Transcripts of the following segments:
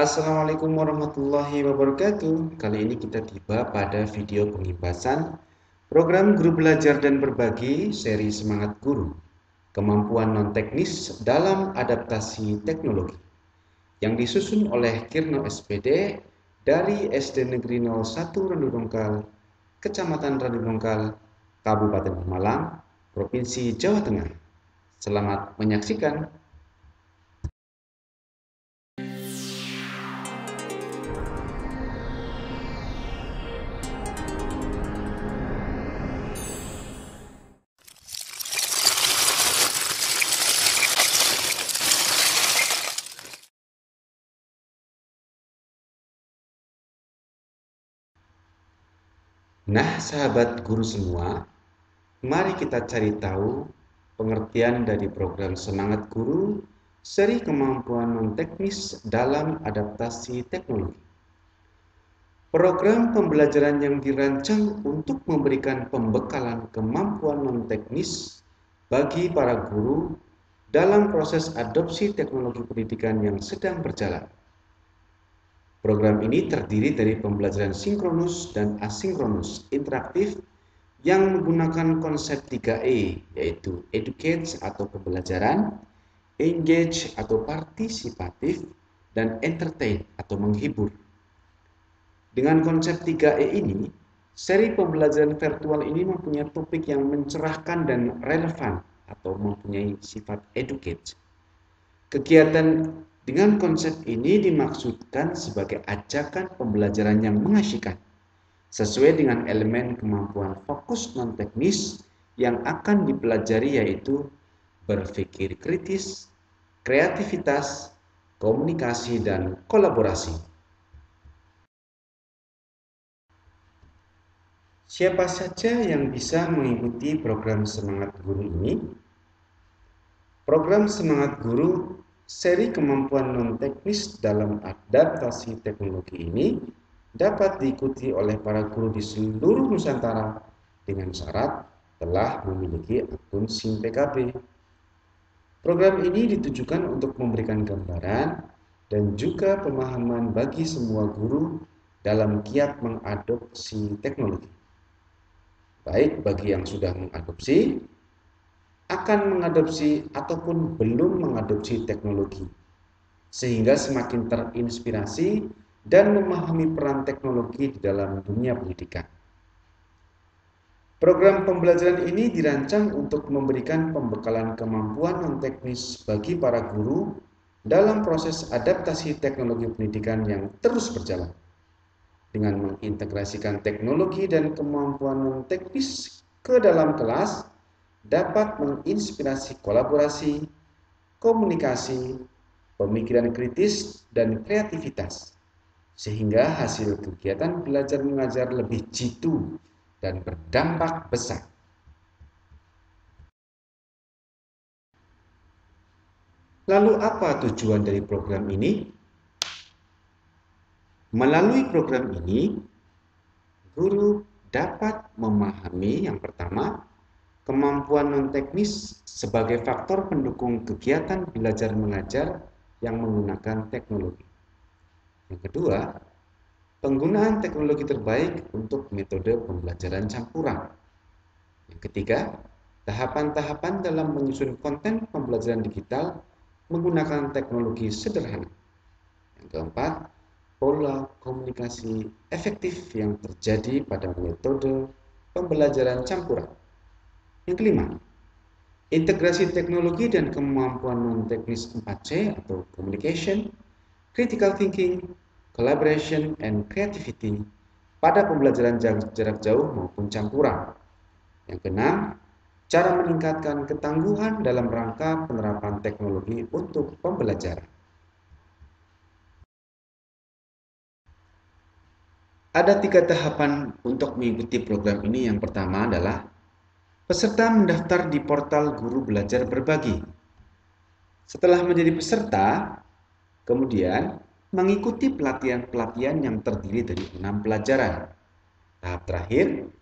Assalamualaikum warahmatullahi wabarakatuh. Kali ini kita tiba pada video pengibasan program Guru Belajar dan Berbagi seri Semangat Guru, kemampuan non-teknis dalam adaptasi teknologi, yang disusun oleh Kirno SPD dari SD Negeri 01 Randu Dongkal, Kecamatan Randu Dongkal, Kabupaten Pemalang, Provinsi Jawa Tengah. Selamat menyaksikan. Nah, sahabat guru semua, mari kita cari tahu pengertian dari program Semangat Guru, seri kemampuan non-teknis dalam adaptasi teknologi. Program pembelajaran yang dirancang untuk memberikan pembekalan kemampuan non-teknis bagi para guru dalam proses adopsi teknologi pendidikan yang sedang berjalan. Program ini terdiri dari pembelajaran sinkronus dan asinkronus interaktif yang menggunakan konsep 3E, yaitu educate atau pembelajaran, engage atau partisipatif, dan entertain atau menghibur. Dengan konsep 3E ini, seri pembelajaran virtual ini mempunyai topik yang mencerahkan dan relevan atau mempunyai sifat educate. Kegiatan dengan konsep ini dimaksudkan sebagai ajakan pembelajaran yang mengasyikkan, sesuai dengan elemen kemampuan fokus non-teknis yang akan dipelajari, yaitu berpikir kritis, kreativitas, komunikasi, dan kolaborasi. Siapa saja yang bisa mengikuti program Semangat Guru ini? Program Semangat Guru seri kemampuan non-teknis dalam adaptasi teknologi ini dapat diikuti oleh para guru di seluruh Nusantara dengan syarat telah memiliki akun SIM PKB. Program ini ditujukan untuk memberikan gambaran dan juga pemahaman bagi semua guru dalam kiat mengadopsi teknologi, baik bagi yang sudah mengadopsi, akan mengadopsi, ataupun belum mengadopsi teknologi, sehingga semakin terinspirasi dan memahami peran teknologi di dalam dunia pendidikan. Program pembelajaran ini dirancang untuk memberikan pembekalan kemampuan non-teknis bagi para guru dalam proses adaptasi teknologi pendidikan yang terus berjalan, dengan mengintegrasikan teknologi dan kemampuan non-teknis ke dalam kelas dapat menginspirasi kolaborasi, komunikasi, pemikiran kritis, dan kreativitas, sehingga hasil kegiatan belajar mengajar lebih jitu dan berdampak besar. Lalu apa tujuan dari program ini? Melalui program ini, guru dapat memahami yang pertama, kemampuan non-teknis sebagai faktor pendukung kegiatan belajar mengajar yang menggunakan teknologi. Yang kedua, penggunaan teknologi terbaik untuk metode pembelajaran campuran. Yang ketiga, tahapan-tahapan dalam menyusun konten pembelajaran digital menggunakan teknologi sederhana. Yang keempat, pola komunikasi efektif yang terjadi pada metode pembelajaran campuran. Yang kelima, integrasi teknologi dan kemampuan non-teknis 4C atau communication, critical thinking, collaboration, and creativity pada pembelajaran jarak jauh maupun campuran. Yang keenam, cara meningkatkan ketangguhan dalam rangka penerapan teknologi untuk pembelajaran. Ada 3 tahapan untuk mengikuti program ini. Yang pertama adalah peserta mendaftar di portal Guru Belajar Berbagi. Setelah menjadi peserta, kemudian mengikuti pelatihan-pelatihan yang terdiri dari 6 pelajaran. Tahap terakhir,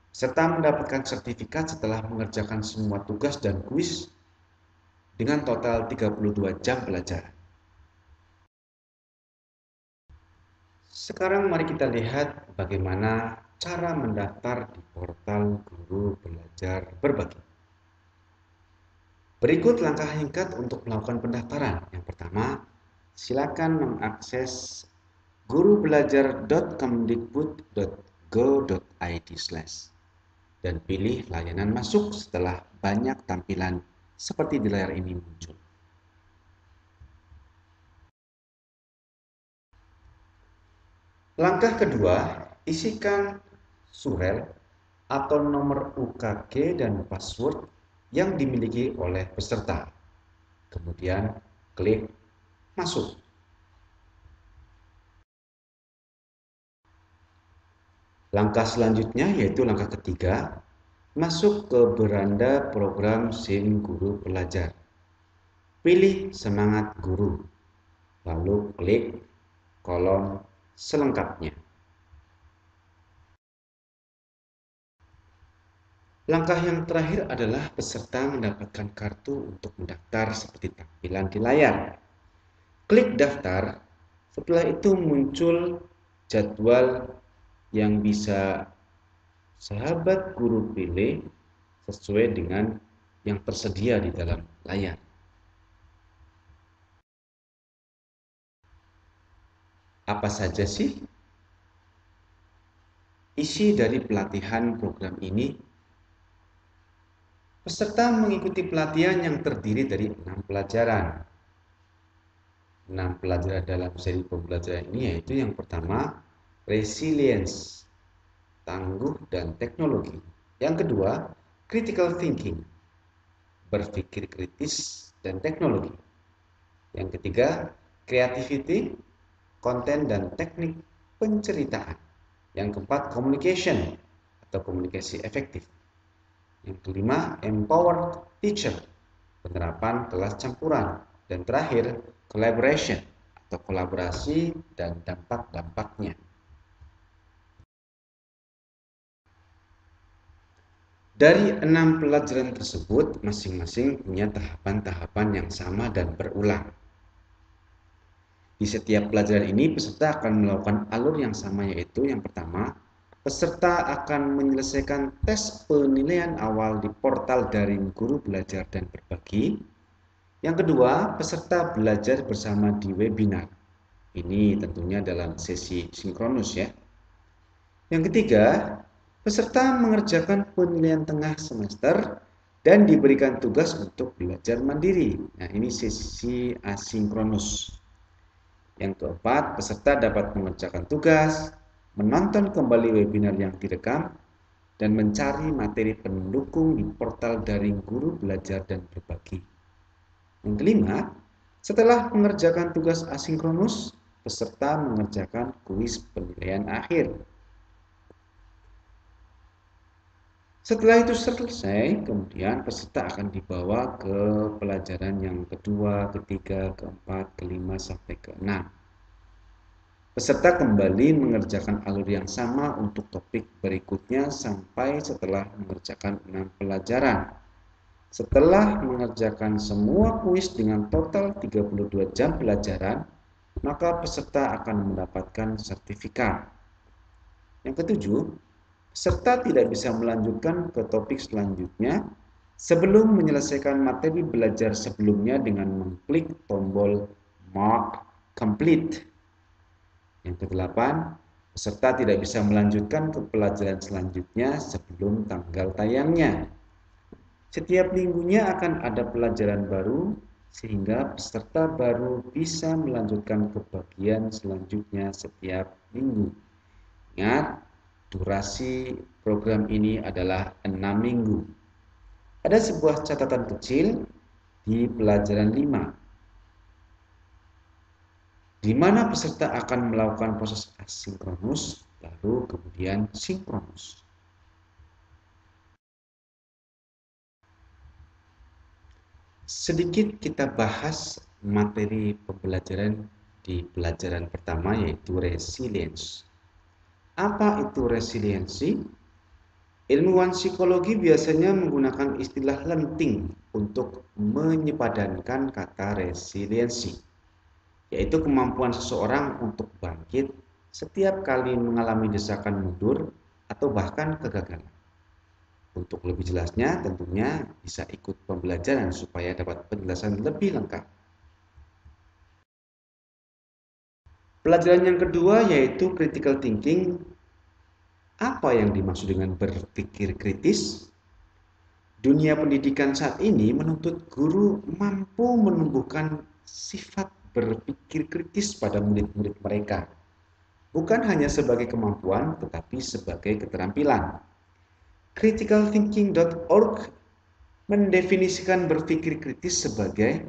serta mendapatkan sertifikat setelah mengerjakan semua tugas dan kuis dengan total 32 jam pelajaran. Sekarang mari kita lihat bagaimana cara mendaftar di portal Guru Belajar Berbagi. Berikut langkah singkat untuk melakukan pendaftaran. Yang pertama, silakan mengakses gurubelajar.kemdikbud.go.id/ dan pilih layanan masuk setelah banyak tampilan seperti di layar ini muncul. Langkah kedua, isikan surel atau nomor UKG dan password yang dimiliki oleh peserta. Kemudian klik masuk. Langkah selanjutnya yaitu langkah ketiga, masuk ke beranda program SIM Guru Belajar. Pilih semangat guru, lalu klik kolom selengkapnya. Langkah yang terakhir adalah peserta mendapatkan kartu untuk mendaftar seperti tampilan di layar. Klik daftar, setelah itu muncul jadwal yang bisa sahabat guru pilih sesuai dengan yang tersedia di dalam layar. Apa saja sih isi dari pelatihan program ini? Peserta mengikuti pelatihan yang terdiri dari 6 pelajaran. 6 pelajaran dalam seri pembelajaran ini yaitu yang pertama, resilience, tangguh dan teknologi. Yang kedua, critical thinking, berpikir kritis dan teknologi. Yang ketiga, creativity, konten dan teknik penceritaan. Yang keempat, communication atau komunikasi efektif. Yang kelima, empowered teacher, penerapan kelas campuran. Dan terakhir, collaboration atau kolaborasi dan dampak-dampaknya. Dari 6 pelajaran tersebut, masing-masing punya tahapan-tahapan yang sama dan berulang. Di setiap pelajaran ini, peserta akan melakukan alur yang sama, yaitu yang pertama, peserta akan menyelesaikan tes penilaian awal di portal daring Guru Belajar dan Berbagi. Yang kedua, peserta belajar bersama di webinar. Ini tentunya dalam sesi sinkronus ya. Yang ketiga, peserta mengerjakan penilaian tengah semester dan diberikan tugas untuk belajar mandiri. Nah, ini sesi asinkronus. Yang keempat, peserta dapat mengerjakan tugas, menonton kembali webinar yang direkam, dan mencari materi pendukung di portal daring Guru Belajar dan Berbagi. Yang kelima, setelah mengerjakan tugas asinkronus, peserta mengerjakan kuis penilaian akhir. Setelah itu selesai, kemudian peserta akan dibawa ke pelajaran yang kedua, ketiga, keempat, kelima, sampai keenam. Peserta kembali mengerjakan alur yang sama untuk topik berikutnya sampai setelah mengerjakan 6 pelajaran. Setelah mengerjakan semua kuis dengan total 32 jam pelajaran, maka peserta akan mendapatkan sertifikat. Yang ketujuh, peserta tidak bisa melanjutkan ke topik selanjutnya sebelum menyelesaikan materi belajar sebelumnya dengan mengklik tombol Mark Complete. Yang kedelapan, peserta tidak bisa melanjutkan ke pelajaran selanjutnya sebelum tanggal tayangnya. Setiap minggunya akan ada pelajaran baru sehingga peserta baru bisa melanjutkan ke bagian selanjutnya setiap minggu. Ingat, durasi program ini adalah 6 minggu. Ada sebuah catatan kecil di pelajaran 5, di mana peserta akan melakukan proses asinkronus, lalu kemudian sinkronus. Sedikit kita bahas materi pembelajaran di pelajaran pertama, yaitu resilience. Apa itu resiliensi? Ilmuwan psikologi biasanya menggunakan istilah lenting untuk menyepadankan kata resiliensi, yaitu kemampuan seseorang untuk bangkit setiap kali mengalami desakan mundur atau bahkan kegagalan. Untuk lebih jelasnya tentunya bisa ikut pembelajaran supaya dapat penjelasan lebih lengkap. Pelajaran yang kedua yaitu critical thinking. Apa yang dimaksud dengan berpikir kritis? Dunia pendidikan saat ini menuntut guru mampu menumbuhkan sifat berpikir kritis pada murid-murid mereka, bukan hanya sebagai kemampuan tetapi sebagai keterampilan. Criticalthinking.org mendefinisikan berpikir kritis sebagai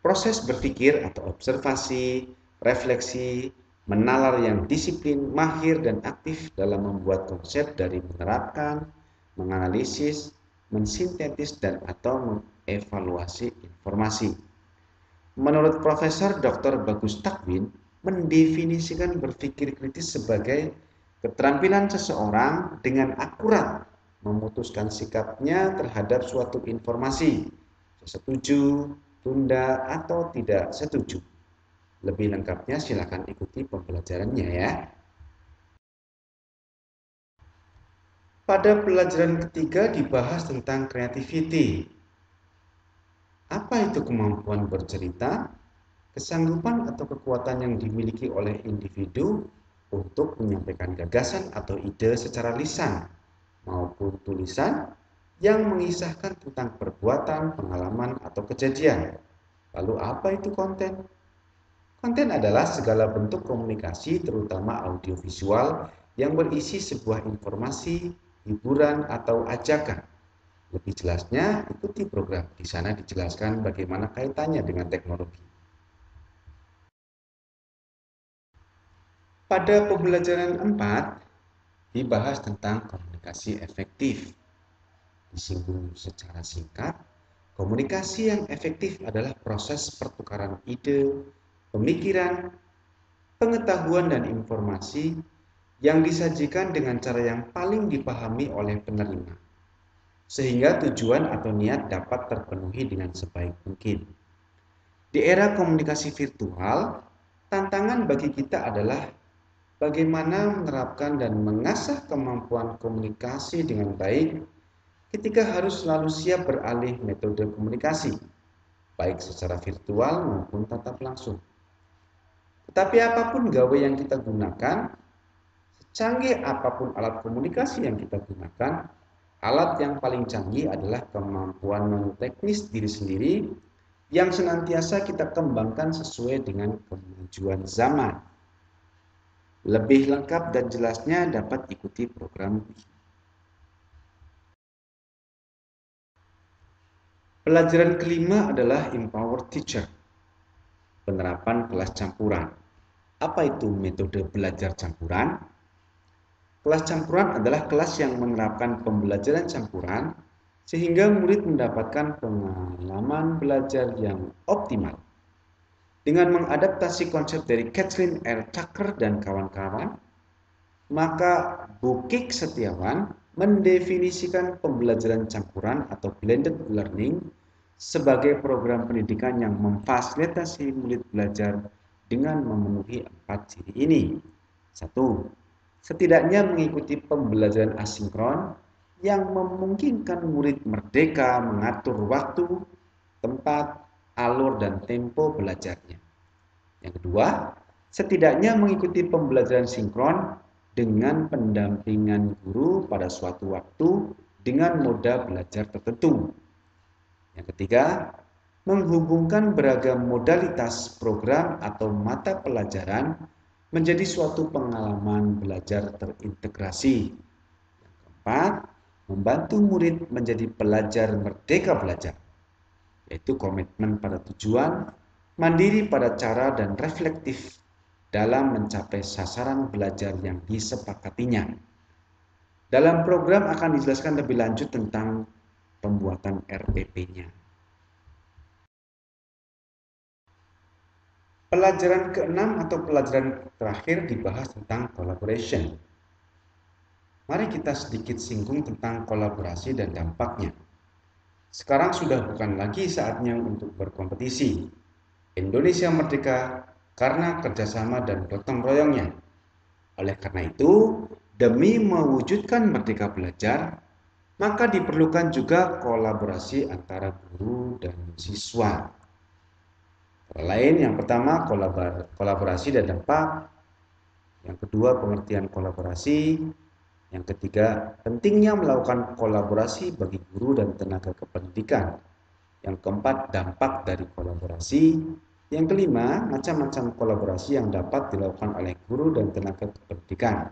proses berpikir atau observasi, refleksi, menalar yang disiplin, mahir, dan aktif dalam membuat konsep dari menerapkan, menganalisis, mensintetis, dan atau mengevaluasi informasi. Menurut Profesor Dr. Bagus Takwin, mendefinisikan berpikir kritis sebagai keterampilan seseorang dengan akurat memutuskan sikapnya terhadap suatu informasi, setuju, tunda, atau tidak setuju. Lebih lengkapnya silakan ikuti pembelajarannya ya. Pada pelajaran ketiga dibahas tentang creativity. Apa itu kemampuan bercerita? Kesanggupan atau kekuatan yang dimiliki oleh individu untuk menyampaikan gagasan atau ide secara lisan maupun tulisan yang mengisahkan tentang perbuatan, pengalaman, atau kejadian. Lalu apa itu konten? Konten adalah segala bentuk komunikasi terutama audiovisual yang berisi sebuah informasi, hiburan, atau ajakan. Lebih jelasnya, ikuti program. Di sana dijelaskan bagaimana kaitannya dengan teknologi. Pada pembelajaran 4, dibahas tentang komunikasi efektif. Disinggung secara singkat, komunikasi yang efektif adalah proses pertukaran ide, pemikiran, pengetahuan, dan informasi yang disajikan dengan cara yang paling dipahami oleh penerima, sehingga tujuan atau niat dapat terpenuhi dengan sebaik mungkin. Di era komunikasi virtual, tantangan bagi kita adalah bagaimana menerapkan dan mengasah kemampuan komunikasi dengan baik ketika harus selalu siap beralih metode komunikasi, baik secara virtual maupun tatap langsung. Tetapi apapun gawe yang kita gunakan, secanggih apapun alat komunikasi yang kita gunakan, alat yang paling canggih adalah kemampuan non-teknis diri sendiri yang senantiasa kita kembangkan sesuai dengan kemajuan zaman. Lebih lengkap dan jelasnya dapat ikuti program. Pelajaran kelima adalah Empower Teacher, penerapan kelas campuran. Apa itu metode belajar campuran? Kelas campuran adalah kelas yang menerapkan pembelajaran campuran sehingga murid mendapatkan pengalaman belajar yang optimal. Dengan mengadaptasi konsep dari Kathleen R. Tucker dan kawan-kawan, maka Bukik Setiawan mendefinisikan pembelajaran campuran atau blended learning sebagai program pendidikan yang memfasilitasi murid belajar dengan memenuhi 4 ciri ini. 1. Setidaknya mengikuti pembelajaran asinkron yang memungkinkan murid merdeka mengatur waktu, tempat, alur, dan tempo belajarnya. Yang kedua, setidaknya mengikuti pembelajaran sinkron dengan pendampingan guru pada suatu waktu dengan moda belajar tertentu. Yang ketiga, menghubungkan beragam modalitas program atau mata pelajaran menjadi suatu pengalaman belajar terintegrasi. Yang keempat, membantu murid menjadi pelajar merdeka belajar, yaitu komitmen pada tujuan, mandiri pada cara, dan reflektif dalam mencapai sasaran belajar yang disepakatinya. Dalam program akan dijelaskan lebih lanjut tentang pembuatan RPP-nya. Pelajaran ke-6 atau pelajaran terakhir dibahas tentang collaboration. Mari kita sedikit singgung tentang kolaborasi dan dampaknya. Sekarang sudah bukan lagi saatnya untuk berkompetisi. Indonesia merdeka karena kerjasama dan gotong royongnya. Oleh karena itu, demi mewujudkan merdeka belajar, maka diperlukan juga kolaborasi antara guru dan siswa. Lain yang pertama kolaborasi dan dampak, yang kedua pengertian kolaborasi, yang ketiga pentingnya melakukan kolaborasi bagi guru dan tenaga kependidikan, yang keempat dampak dari kolaborasi, yang kelima macam-macam kolaborasi yang dapat dilakukan oleh guru dan tenaga kependidikan,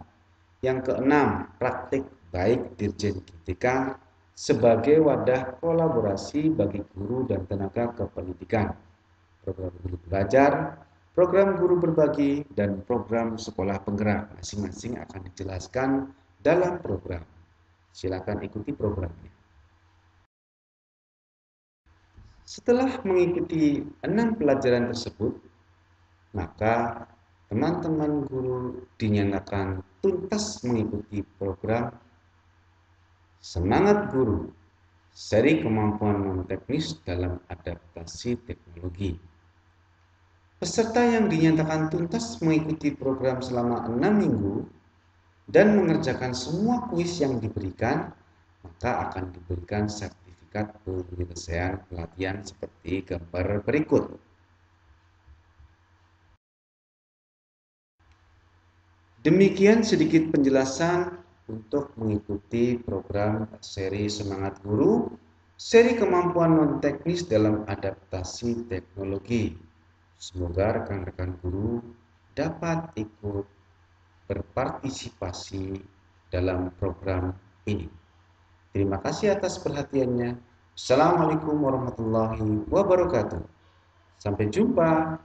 yang keenam praktik baik Dirjen GTK sebagai wadah kolaborasi bagi guru dan tenaga kependidikan, program guru belajar, program guru berbagi, dan program sekolah penggerak. Masing-masing akan dijelaskan dalam program. Silakan ikuti programnya. Setelah mengikuti 6 pelajaran tersebut, maka teman-teman guru dinyatakan tuntas mengikuti program Semangat Guru, seri kemampuan non-teknis dalam adaptasi teknologi. Peserta yang dinyatakan tuntas mengikuti program selama 6 minggu dan mengerjakan semua kuis yang diberikan, maka akan diberikan sertifikat penyelesaian pelatihan seperti gambar berikut. Demikian sedikit penjelasan untuk mengikuti program seri Semangat Guru, seri kemampuan non-teknis dalam adaptasi teknologi. Semoga rekan-rekan guru dapat ikut berpartisipasi dalam program ini. Terima kasih atas perhatiannya. Assalamualaikum warahmatullahi wabarakatuh. Sampai jumpa.